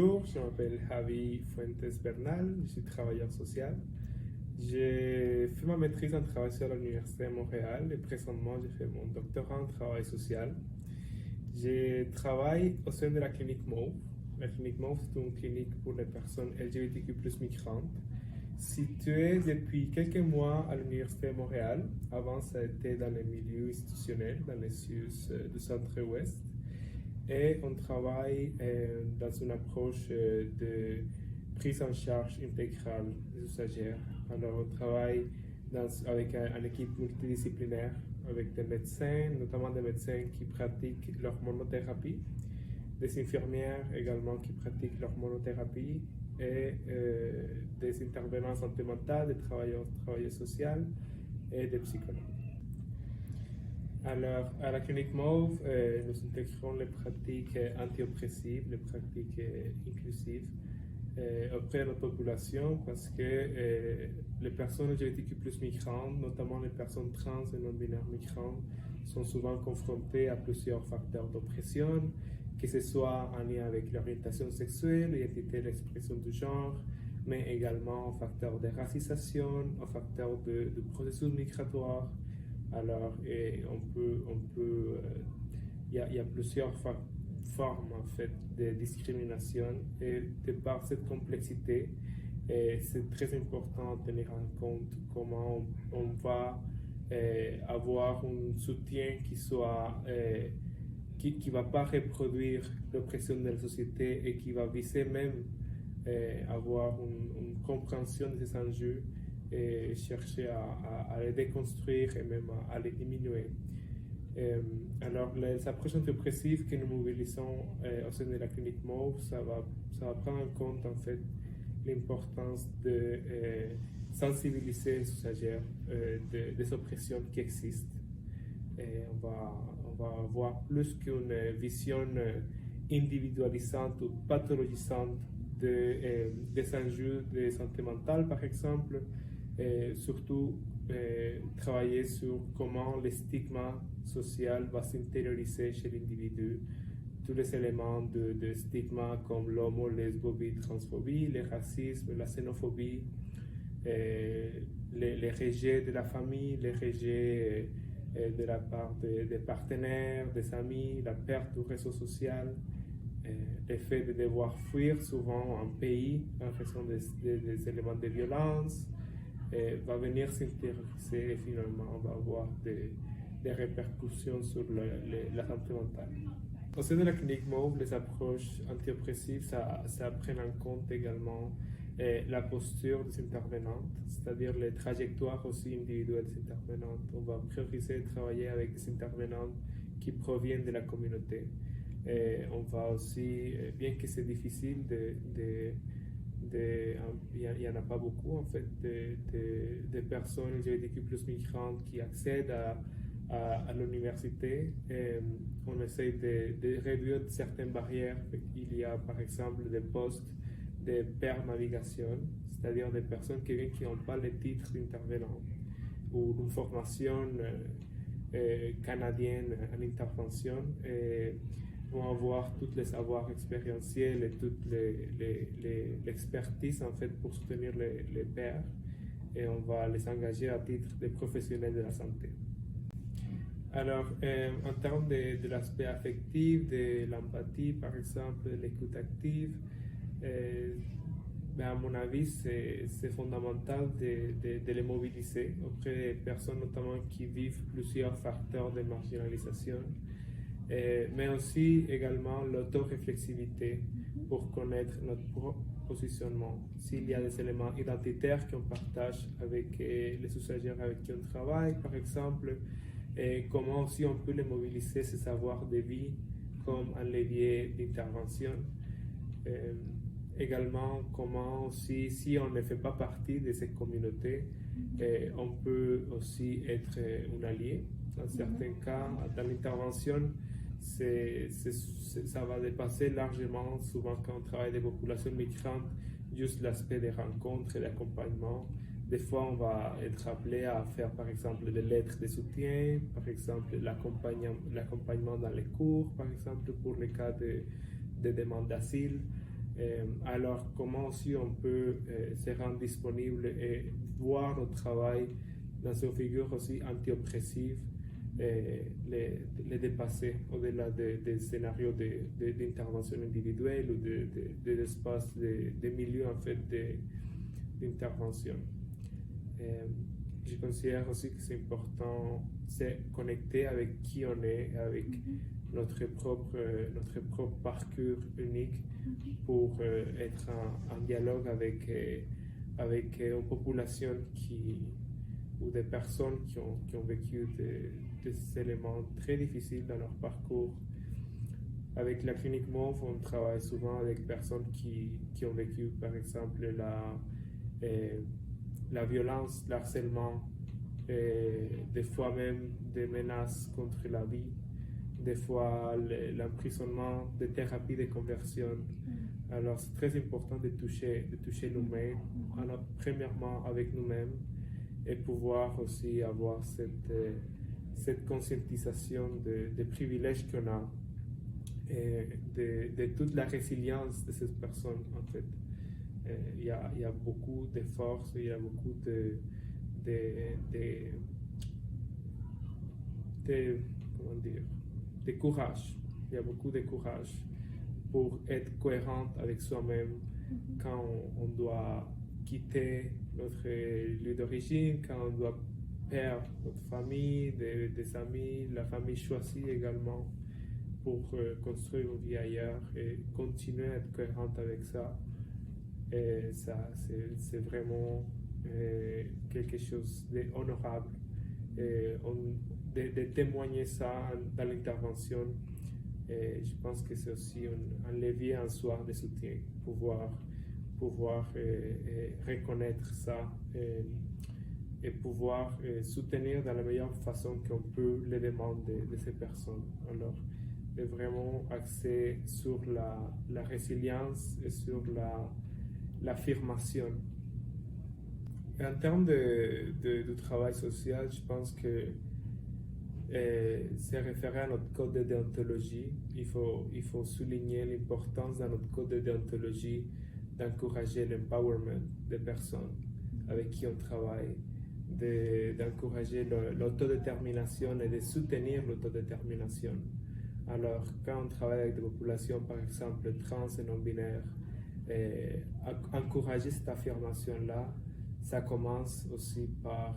Bonjour, je m'appelle Javi Fuentes Bernal, je suis travailleur social. J'ai fait ma maîtrise en travail social à l'Université de Montréal et présentement j'ai fait mon doctorat en travail social. Je travaille au sein de la clinique MAUVE. La clinique MAUVE, c'est une clinique pour les personnes LGBTQ+ migrantes, située depuis quelques mois à l'Université de Montréal. Avant, ça a été dans les milieux institutionnels, dans les CIUS du centre-ouest. Et on travaille dans une approche de prise en charge intégrale des usagers. Alors, on travaille avec une équipe multidisciplinaire, avec des médecins, notamment des médecins qui pratiquent l'hormonothérapie, des infirmières également qui pratiquent l'hormonothérapie, et des intervenants en santé mentale, des travailleurs sociaux et des psychologues. Alors, à la clinique MAUVE, nous intégrons les pratiques anti-oppressives, les pratiques inclusives auprès de notre population parce que les personnes LGBTQ+ migrantes, notamment les personnes trans et non-binaires migrantes, sont souvent confrontées à plusieurs facteurs d'oppression, que ce soit en lien avec l'orientation sexuelle, l'identité et l'expression du genre, mais également aux facteurs de racisation, aux facteurs de processus migratoire. Alors, il y a plusieurs formes en fait de discrimination et de par cette complexité, c'est très important de tenir en compte comment on va avoir un soutien qui va pas reproduire l'oppression de la société et qui va viser même avoir une compréhension de ces enjeux et chercher à les déconstruire et même à les diminuer. Alors, les approches anti-oppressives que nous mobilisons au sein de la clinique MAUVE, ça va prendre en compte en fait l'importance de sensibiliser les usagers des oppressions qui existent. Et on va avoir plus qu'une vision individualisante ou pathologisante des enjeux de santé mentale, par exemple. Surtout travailler sur comment le stigma social va s'intérioriser chez l'individu. Tous les éléments de stigma comme l'homo, lesbophobie, transphobie, le racisme, la xénophobie, les rejets de la famille, les rejets de la part des partenaires, des amis, la perte du réseau social, le fait de devoir fuir souvent un pays en raison des éléments de violence, va venir s'intérioriser et finalement on va avoir des répercussions sur la santé mentale. Au sein de la clinique MAUVE, les approches anti-oppressives, ça prend en compte également la posture des intervenantes, c'est-à-dire les trajectoires aussi individuelles des intervenantes. On va prioriser de travailler avec des intervenantes qui proviennent de la communauté. On va aussi, bien que c'est difficile il n'y en a pas beaucoup en fait, de personnes LGBTQ+ migrantes qui accèdent à l'université. On essaie de réduire certaines barrières. Il y a par exemple des postes de pair navigation, c'est-à-dire des personnes qui n'ont pas le titre d'intervenant ou une formation canadienne en intervention. Vont avoir tous les savoirs expérientiels et toute l'expertise en fait pour soutenir les pairs, et on va les engager à titre de professionnels de la santé. Alors, en termes de l'aspect affectif, de l'empathie par exemple, de l'écoute active, à mon avis, c'est fondamental de les mobiliser auprès des personnes notamment qui vivent plusieurs facteurs de marginalisation. Mais aussi également l'autoréflexivité pour connaître notre propre positionnement. S'il y a des éléments identitaires qu'on partage avec les usagers avec qui on travaille, par exemple, comment aussi on peut les mobiliser, ces savoirs de vie, comme un levier d'intervention. Également, comment aussi, si on ne fait pas partie de cette communauté, on peut aussi être un allié. Dans certains cas, dans l'intervention, ça va dépasser largement, souvent quand on travaille des populations migrantes, juste l'aspect des rencontres et d'accompagnement. Des fois, on va être appelé à faire par exemple des lettres de soutien, par exemple l'accompagnement dans les cours, par exemple pour les cas de demande d'asile. Alors, comment aussi on peut se rendre disponible et voir notre travail dans une figure aussi anti-oppressive, les dépasser au-delà des scénarios d'intervention individuelle ou des espaces, des milieux en fait d'intervention. Je considère aussi que c'est important de se connecter avec qui on est, avec notre propre parcours unique pour être en dialogue avec une population ou des personnes qui ont vécu des éléments très difficiles dans leur parcours. Avec la clinique MOVE, on travaille souvent avec personnes qui ont vécu, par exemple, la violence, l'harcèlement, des fois même des menaces contre la vie, des fois l'emprisonnement, des thérapies de conversion. Alors c'est très important de toucher nous-mêmes, premièrement avec nous-mêmes, et pouvoir aussi avoir cette conscientisation des privilèges qu'on a et de toute la résilience de ces personnes en fait. Il y a beaucoup de force, il y a beaucoup de comment dire, de courage. Il y a beaucoup de courage pour être cohérente avec soi-même quand on doit quitter notre lieu d'origine, quand on doit perdre notre famille, des amis, la famille choisie également pour construire une vie ailleurs et continuer à être cohérente avec ça. Et ça, c'est vraiment quelque chose d'honorable. De témoigner ça dans l'intervention, et je pense que c'est aussi un levier en soi de soutien, pouvoir reconnaître ça et pouvoir soutenir de la meilleure façon qu'on peut les demandes de ces personnes. Alors, est vraiment axé sur la résilience et sur l'affirmation. En termes de travail social, je pense que c'est référé à notre code de déontologie. Il faut souligner l'importance dans notre code de déontologie d'encourager l'empowerment des personnes avec qui on travaille, d'encourager l'autodétermination et de soutenir l'autodétermination. Alors, quand on travaille avec des populations, par exemple, trans et non-binaires, encourager cette affirmation-là, ça commence aussi par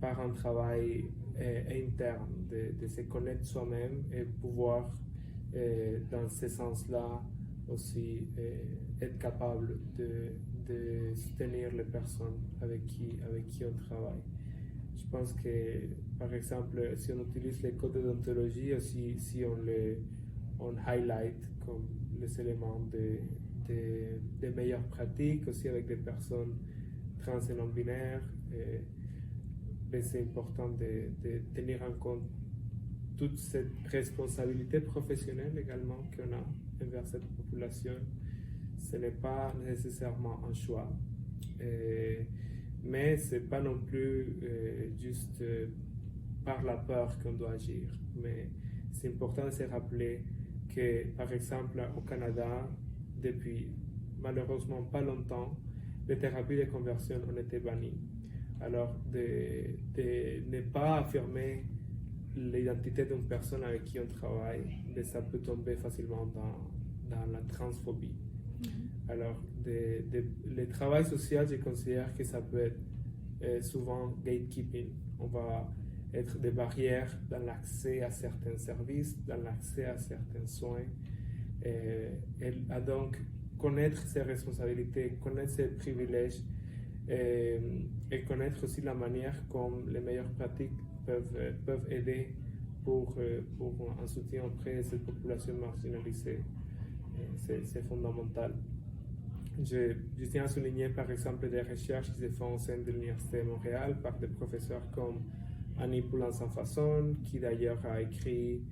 un travail interne, de se connaître soi-même et pouvoir, dans ce sens-là, aussi être capable de soutenir les personnes avec qui on travaille. Je pense que, par exemple, si on utilise les codes d'ontologie, aussi si on highlight comme les éléments des meilleures pratiques, aussi avec des personnes trans et non-binaires, c'est important de tenir en compte toute cette responsabilité professionnelle également qu'on a envers cette population. Ce n'est pas nécessairement un choix, mais ce n'est pas non plus juste par la peur qu'on doit agir. Mais c'est important de se rappeler que, par exemple, au Canada, depuis malheureusement pas longtemps, les thérapies de conversion ont été bannies. Alors, de ne pas affirmer l'identité d'une personne avec qui on travaille, ça peut tomber facilement dans la transphobie. Alors, le travail social, je considère que ça peut être souvent gatekeeping. On va être des barrières dans l'accès à certains services, dans l'accès à certains soins. Et donc, connaître ses responsabilités, connaître ses privilèges et connaître aussi la manière comme les meilleures pratiques peuvent aider pour un soutien auprès de cette population marginalisée. C'est fondamental. Je tiens à souligner par exemple des recherches qui se font au sein de l'Université de Montréal par des professeurs comme Annie Poulin-Sanfason, qui d'ailleurs a écrit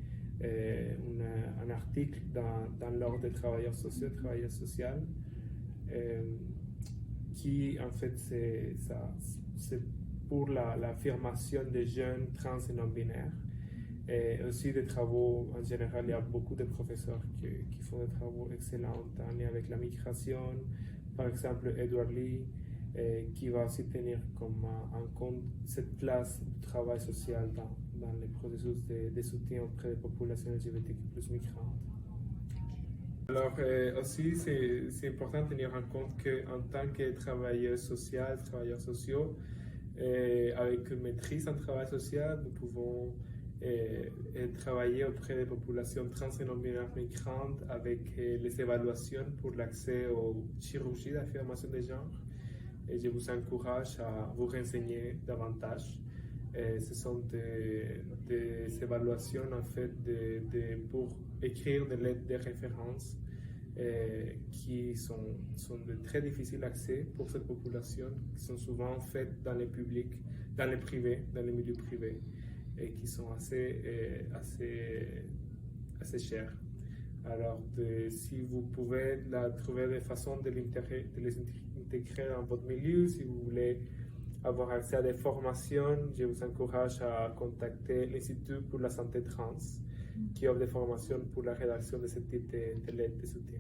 un article dans l'Ordre des travailleurs sociaux, qui en fait c'est pour l'affirmation des jeunes trans et non-binaires. Et aussi des travaux, en général, il y a beaucoup de professeurs qui font des travaux excellents en lien avec la migration. Par exemple, Edward Lee, qui va aussi tenir comme en compte cette place du travail social dans les processus de soutien auprès des populations LGBTQ+ migrantes. Alors aussi, c'est important de tenir en compte qu'en tant que travailleur social, travailleurs sociaux, avec une maîtrise en travail social, nous pouvons travailler auprès des populations trans et non-binaires migrantes avec les évaluations pour l'accès aux chirurgies d'affirmation de genre. Et je vous encourage à vous renseigner davantage. Ce sont des évaluations en fait pour écrire des lettres de référence qui sont de très difficile accès pour cette population, qui sont souvent faites dans les publics, dans les privés, dans les milieux privés, et qui sont assez chères. Alors, si vous pouvez trouver des façons de les intégrer dans votre milieu, si vous voulez avoir accès à des formations, je vous encourage à contacter l'Institut pour la santé trans, qui offre des formations pour la rédaction de ce type de lettres de soutien.